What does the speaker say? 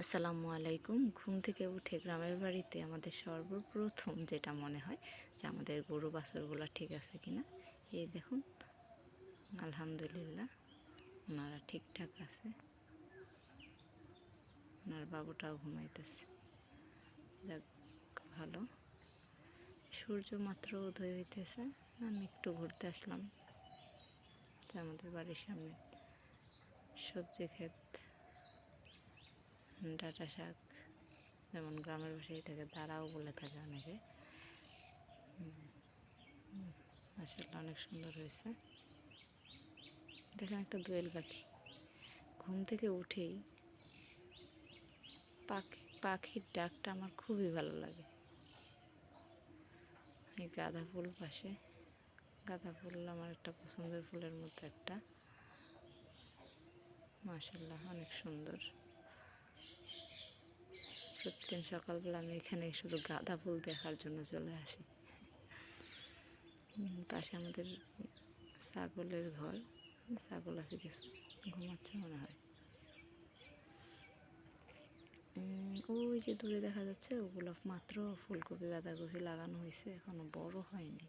আসসালামু আলাইকুম। ঘুম থেকে উঠে গ্রামের বাড়িতে আমাদের সর্বপ্রথম যেটা মনে হয় যে আমাদের গরু বাছুরগুলো ঠিক আছে কিনা। এই দেখুন, আলহামদুলিল্লাহ ওনারা ঠিকঠাক আছে। ওনার বাবুটাও ঘুমাইতেছে, যাক ভালো। সূর্য মাত্র উদয় হইতেছে, আমি একটু ঘুরতে আসলাম। আমাদের বাড়ির সামনে সবজি ক্ষেত, ডাঁটা শাক, যেমন গ্রামের ভাষায় এটাকে দাঁড়াও বলে থাকে অনেকে। মাশাআল্লাহ অনেক সুন্দর হয়েছে। দেখেন একটা দোয়েল পাখি ঘুম থেকে উঠেই পাখির ডাকটা আমার খুবই ভালো লাগে। এই গাঁদা ফুল পাশে, গাঁদা ফুল আমার একটা পছন্দের ফুলের মধ্যে একটা। মাশাআল্লাহ অনেক সুন্দর। প্রতিদিন সকালবেলা আমি এখানে শুধু গাঁদা ফুল দেখার জন্য চলে আসি। পাশে আমাদের ছাগলের ঘর, ছাগল আছে কিছু, ঘুমাচ্ছে মনে হয়। ওই যে দূরে দেখা যাচ্ছে, ওগুলো মাত্র ফুলকপি বাঁধাকপি লাগানো হয়েছে, এখনো বড় হয়নি।